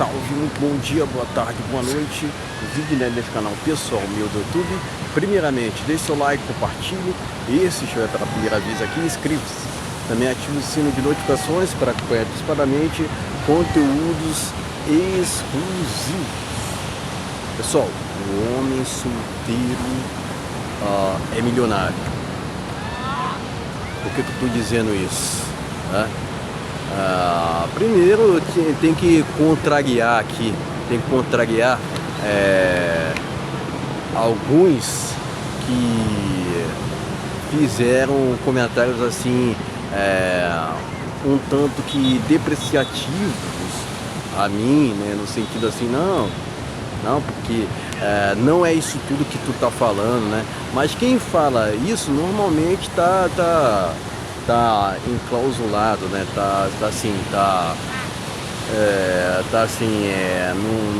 salve, muito bom dia, boa tarde, boa noite. Vídeo nesse canal pessoal meu do YouTube. Primeiramente, deixe seu like, compartilhe. E se estiver pela primeira vez aqui, inscreva-se. Também ative o sino de notificações para acompanhar antecipadamente conteúdos exclusivos. Pessoal, o homem solteiro é milionário. Por que eu estou dizendo isso? Primeiro tem que contrariar aqui, alguns que fizeram comentários assim, um tanto que depreciativos a mim, né, no sentido assim, não, porque não é isso tudo que tu tá falando, né? Mas quem fala isso normalmente tá enclausulado, né?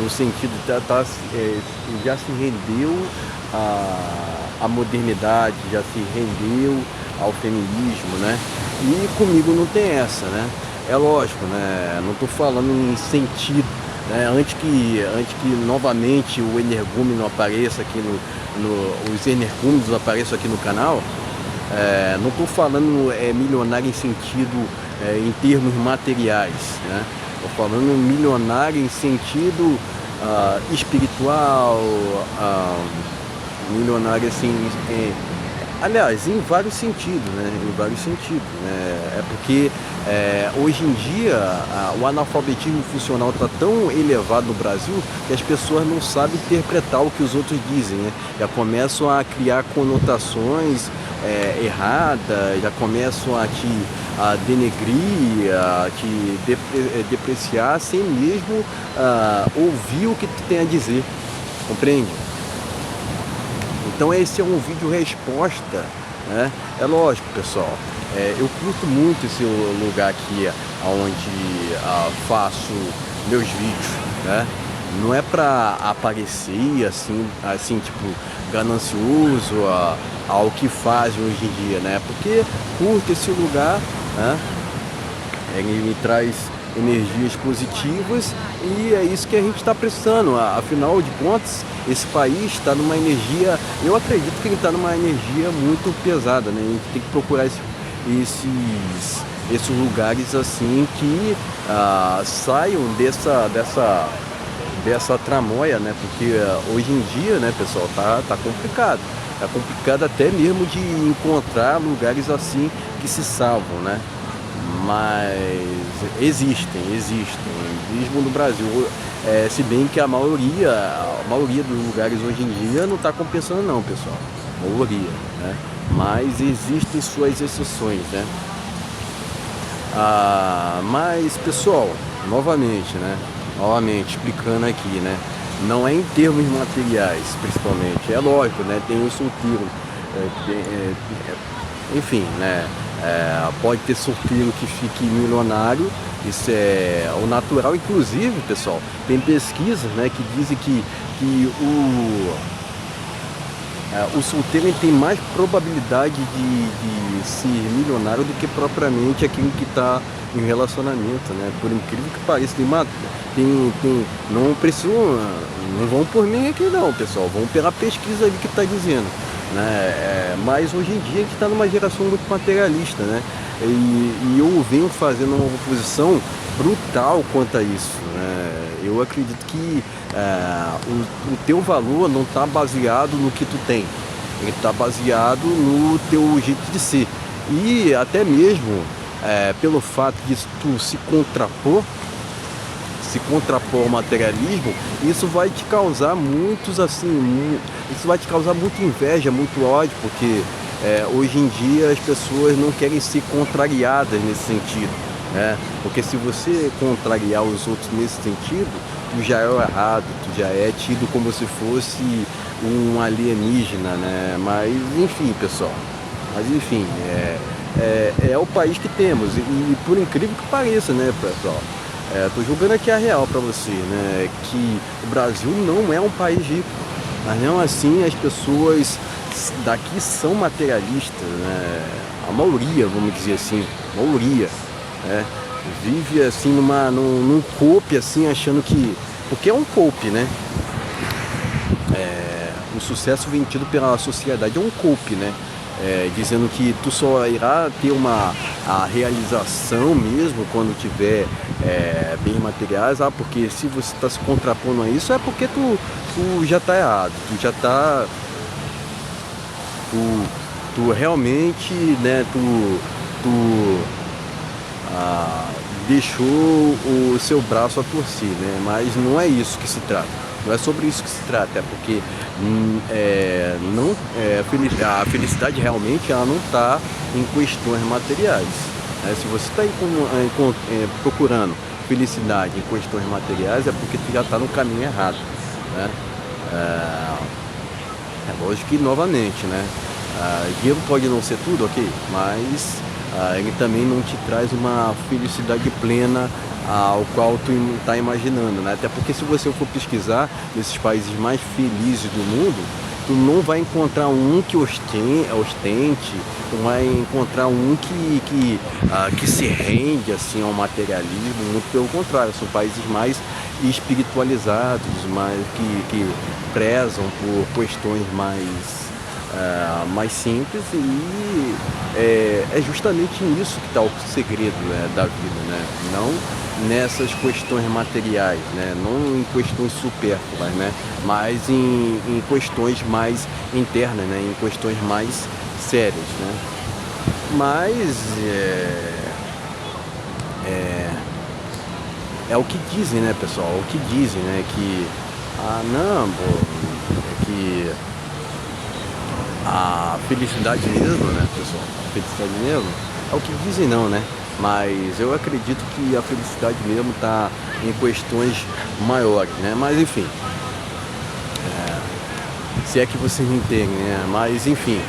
No sentido, já se rendeu à modernidade, já se rendeu ao feminismo, né? E comigo não tem essa, né? É lógico, né? Não tô falando em sentido, né? Antes que novamente o energúmeno apareça aqui os energúmenos apareçam aqui no canal. Não estou falando milionário em sentido, em termos materiais, né? Estou falando milionário em sentido espiritual, milionário assim, aliás, em vários sentidos, né? Em vários sentidos, né? É porque hoje em dia o analfabetismo funcional está tão elevado no Brasil que as pessoas não sabem interpretar o que os outros dizem, né? Já começam a criar conotações erradas, já começam a denegrir, a te depreciar sem mesmo ouvir o que tu tem a dizer, compreende? Então esse é um vídeo resposta, né? É lógico, pessoal, eu curto muito esse lugar aqui onde faço meus vídeos, né? Não é para aparecer assim tipo ganancioso ao que fazem hoje em dia, né? Porque curto esse lugar, né? Ele me traz energias positivas e é isso que a gente está precisando. Afinal de contas, esse país está numa energia, eu acredito que ele está numa energia muito pesada, né? A gente tem que procurar esses lugares assim que saiam dessa tramóia, né? Porque hoje em dia, né, pessoal, tá complicado. Tá complicado até mesmo de encontrar lugares assim que se salvam, né? Mas existem mesmo no Brasil, se bem que a maioria dos lugares hoje em dia não está compensando não, pessoal, a maioria, né? Mas existem suas exceções, né? Mas, pessoal, novamente explicando aqui, né? Não é em termos materiais, principalmente, é lógico, né? Tem o solteiro, enfim, né? Pode ter solteiro que fique milionário, isso é o natural. Inclusive, pessoal, tem pesquisas, né, que dizem que o solteiro tem mais probabilidade de ser milionário do que propriamente aquele que está em relacionamento, né? Por incrível que pareça, não vão por mim aqui não, pessoal, vão pela pesquisa ali que está dizendo, né? Mas hoje em dia a gente está numa geração muito materialista, né? E eu venho fazendo uma oposição brutal quanto a isso, né? Eu acredito que o teu valor não está baseado no que tu tem, ele está baseado no teu jeito de ser. E até mesmo pelo fato de tu se contrapor ao materialismo, isso vai te causar isso vai te causar muita inveja, muito ódio, porque hoje em dia as pessoas não querem ser contrariadas nesse sentido, né? Porque se você contrariar os outros nesse sentido, tu já é o errado, tu já é tido como se fosse um alienígena, né? Mas enfim, pessoal, é o país que temos, e por incrível que pareça, né, pessoal, tô jogando aqui a real para você, né, que o Brasil não é um país rico, mas não assim as pessoas daqui são materialistas, né? A maioria, vamos dizer assim, né? Vive assim num cope, assim, achando que... Porque é um cope, né? O sucesso vendido pela sociedade é um cope, né? Dizendo que tu só irá ter a realização mesmo quando tiver bens materiais, porque se você está se contrapondo a isso é porque tu já está errado, tu já está, tu realmente, né, deixou o seu braço a torcer, né? Mas não é isso que se trata. Não é sobre isso que se trata, é porque a felicidade realmente ela não está em questões materiais, né? Se você está procurando felicidade em questões materiais, é porque tu já está no caminho errado, né? É lógico que, novamente, né? Dinheiro pode não ser tudo, ok, mas ele também não te traz uma felicidade plena ao qual tu está imaginando, né? Até porque se você for pesquisar nesses países mais felizes do mundo, tu não vai encontrar um que ostente, tu vai encontrar um que se rende assim ao materialismo, muito pelo contrário, são países mais espiritualizados, mais que prezam por questões mais simples, e é justamente nisso que está o segredo, né, da vida, né? Não nessas questões materiais, né? Não em questões supérfluas, né? Mas em questões mais internas, né? Em questões mais sérias, né? Mas é o que dizem, né, pessoal? O que dizem, né? Que não, pô, é que a felicidade mesmo, né, pessoal? A felicidade mesmo é o que dizem, não, né? Mas eu acredito que a felicidade mesmo está em questões maiores, né? Mas enfim, se é que vocês me entendem, né? Mas enfim,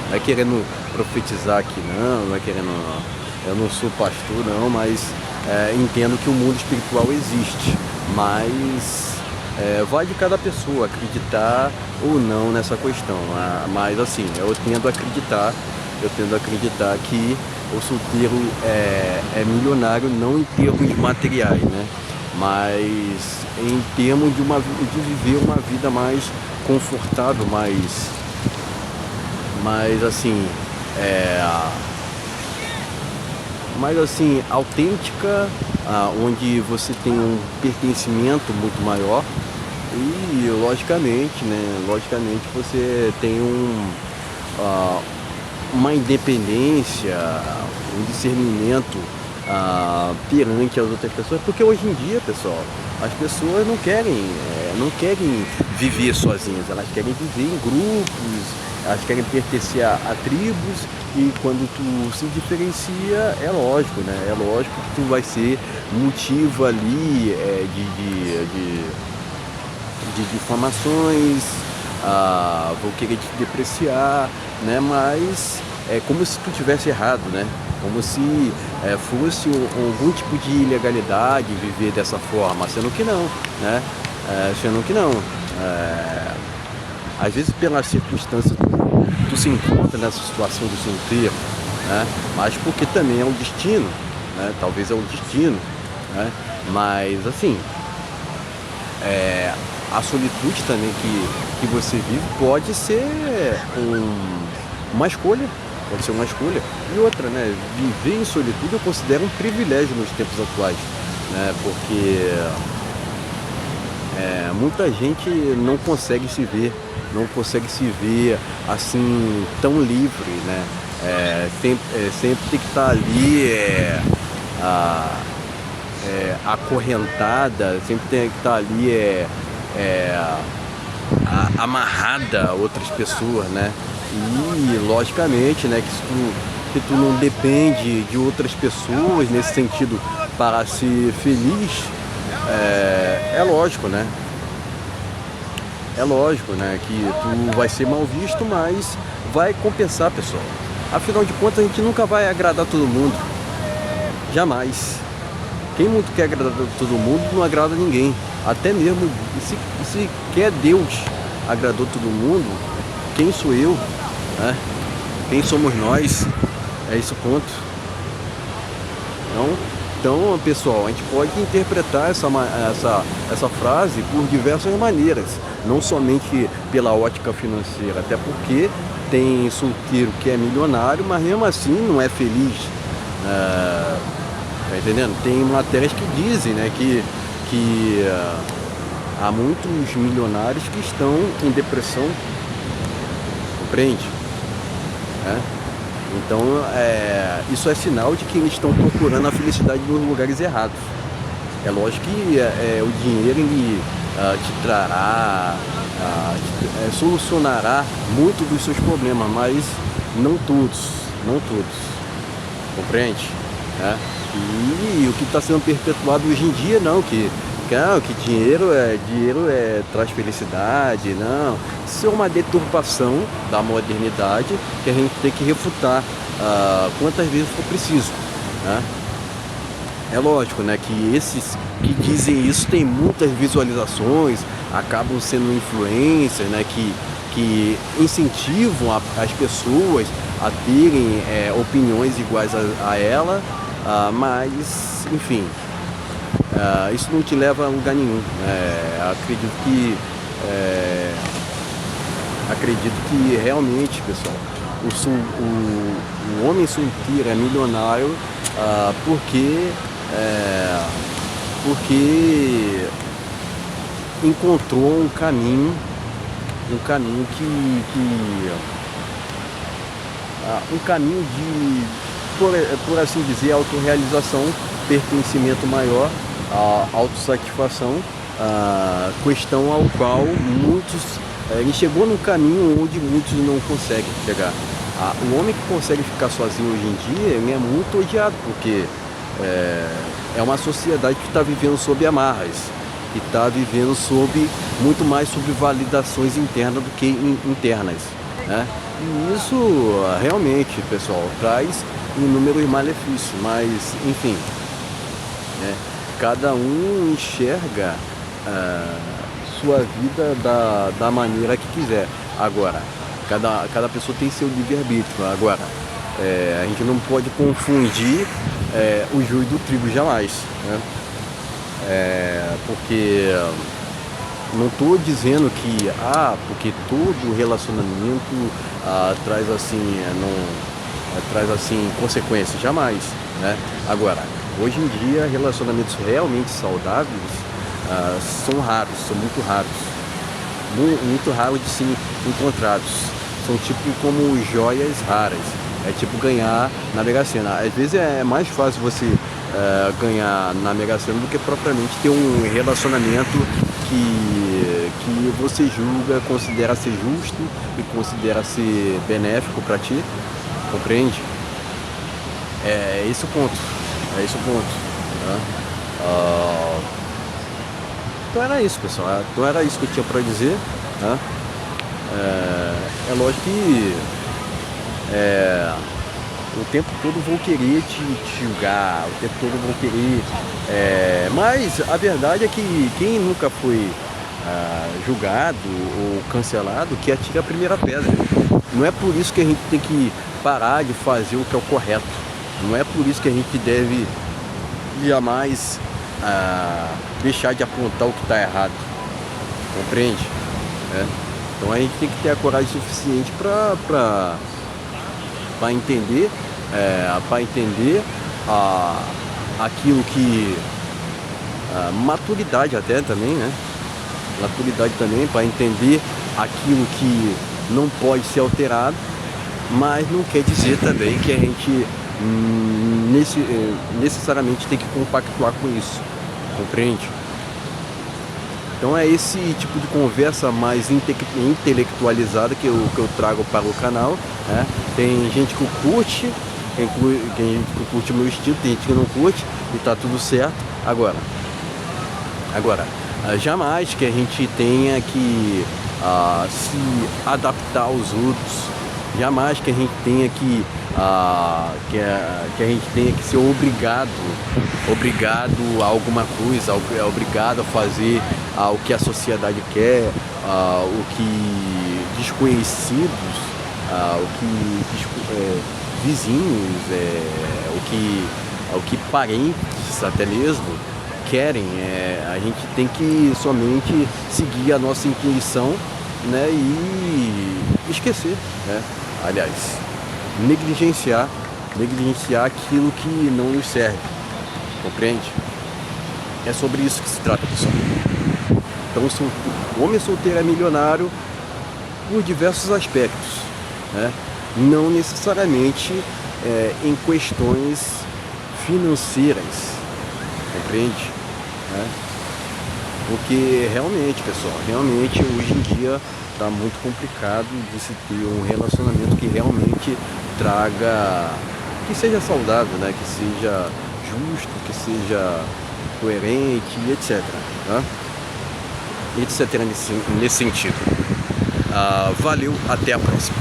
não é querendo profetizar aqui, não é querendo... Eu não sou pastor, não, mas entendo que o mundo espiritual existe, mas vai de cada pessoa acreditar ou não nessa questão, mas assim, eu tendo a acreditar que o solteiro é milionário não em termos materiais, né? Mas em termos de viver uma vida mais confortável, mais assim, autêntica, onde você tem um pertencimento muito maior e logicamente você tem uma independência, um discernimento perante as outras pessoas, porque hoje em dia, pessoal, as pessoas não querem viver sozinhas, elas querem viver em grupos, elas querem pertencer a tribos, e quando tu se diferencia, é lógico, né? É lógico que tu vai ser motivo ali de difamações, vou querer te depreciar, né? Mas é como se tu tivesse errado, né? Como se fosse algum tipo de ilegalidade viver dessa forma, sendo que não, né? Às vezes pelas circunstâncias tu se encontra nessa situação de solteiro, né? Mas porque também é um destino, né? Talvez é um destino, né? Mas assim, a solitude também que você vive pode ser uma escolha. Pode ser uma escolha. E outra, né? Viver em solitude eu considero um privilégio nos tempos atuais, né? Porque muita gente não consegue se ver assim tão livre, né? Sempre tem que estar ali acorrentada, sempre tem que estar ali amarrada a outras pessoas, né? E logicamente, né, que tu não depende de outras pessoas nesse sentido para ser feliz, é lógico, né? É lógico, né, que tu vai ser mal visto, mas vai compensar, pessoal. Afinal de contas, a gente nunca vai agradar todo mundo. Jamais. Quem muito quer agradar todo mundo não agrada ninguém. Até mesmo, se quer Deus agradou todo mundo, quem sou eu? Né? Quem somos nós? É esse o ponto. Então, Então, pessoal, a gente pode interpretar essa frase por diversas maneiras, não somente pela ótica financeira, até porque tem solteiro que é milionário, mas mesmo assim não é feliz. Tá entendendo? Tem matérias que dizem, né, que há muitos milionários que estão em depressão, compreende? Então, isso é sinal de que eles estão procurando a felicidade nos lugares errados. É lógico que o dinheiro ele te trará, solucionará muito dos seus problemas, mas não todos, compreende? E o que está sendo perpetuado hoje em dia, não, que dinheiro traz felicidade, não. Isso é uma deturpação da modernidade que a gente tem que refutar quantas vezes for preciso, né? É lógico, né, que esses que dizem isso têm muitas visualizações, acabam sendo influencers, né, que incentivam as pessoas a terem opiniões iguais a ela, mas, enfim, isso não te leva a lugar nenhum. Acredito que realmente, pessoal, o homem solteiro é milionário porque encontrou um caminho um caminho de, por assim dizer, autorrealização, pertencimento maior, autossatisfação, questão ao qual ele chegou num caminho onde muitos não conseguem chegar. O homem que consegue ficar sozinho hoje em dia, ele é muito odiado, porque é uma sociedade que está vivendo sob amarras, que está vivendo muito mais sobre validações internas do que internas, né? E isso realmente, pessoal, traz inúmeros malefícios, mas enfim, né? Cada um enxerga sua vida da maneira que quiser. Agora, cada pessoa tem seu livre-arbítrio. Agora, a gente não pode confundir o joio do trigo jamais, né? Porque não estou dizendo que porque todo relacionamento traz assim consequências, jamais, né? Agora, hoje em dia, relacionamentos realmente saudáveis são raros, são muito raros, muito raros de serem encontrados. São tipo como joias raras. É tipo ganhar na Mega Sena. Às vezes é mais fácil você ganhar na Mega Sena do que propriamente ter um relacionamento que você julga, considera ser justo e considera ser benéfico para ti, compreende? É esse o ponto, né? Então era isso, pessoal. Então era isso que eu tinha para dizer, né? É lógico que o tempo todo vão querer te julgar, o tempo todo vão querer, mas a verdade é que quem nunca foi julgado ou cancelado, que atire a primeira pedra. Não é por isso que a gente tem que parar de fazer o que é o correto, não é por isso que a gente deve jamais deixar de apontar o que está errado, compreende? Então a gente tem que ter a coragem suficiente para entender, aquilo que maturidade até também, né? Maturidade também para entender aquilo que não pode ser alterado, mas não quer dizer também que a gente necessariamente tem que compactuar com isso, compreende? Então é esse tipo de conversa mais intelectualizada que eu trago para o canal, né? Tem gente que curte, tem gente que curte o meu estilo, tem gente que não curte e tá tudo certo. Agora, jamais que a gente tenha que se adaptar aos outros, jamais que a gente tenha que a gente tenha que ser obrigado a alguma coisa, obrigado a fazer o que a sociedade quer, o que desconhecidos, o que vizinhos, o que o que parentes até mesmo querem. A gente tem que somente seguir a nossa intuição, né, e esquecer, né? Aliás, negligenciar aquilo que não nos serve, compreende? É sobre isso que se trata, pessoal. Então, o homem solteiro é milionário por diversos aspectos, né? Não necessariamente em questões financeiras, compreende? Né? Porque realmente, pessoal, hoje em dia está muito complicado de se ter um relacionamento que realmente traga, que seja saudável, né? Que seja justo, que seja coerente, etc. Né? Etc. nesse sentido. Valeu, até a próxima.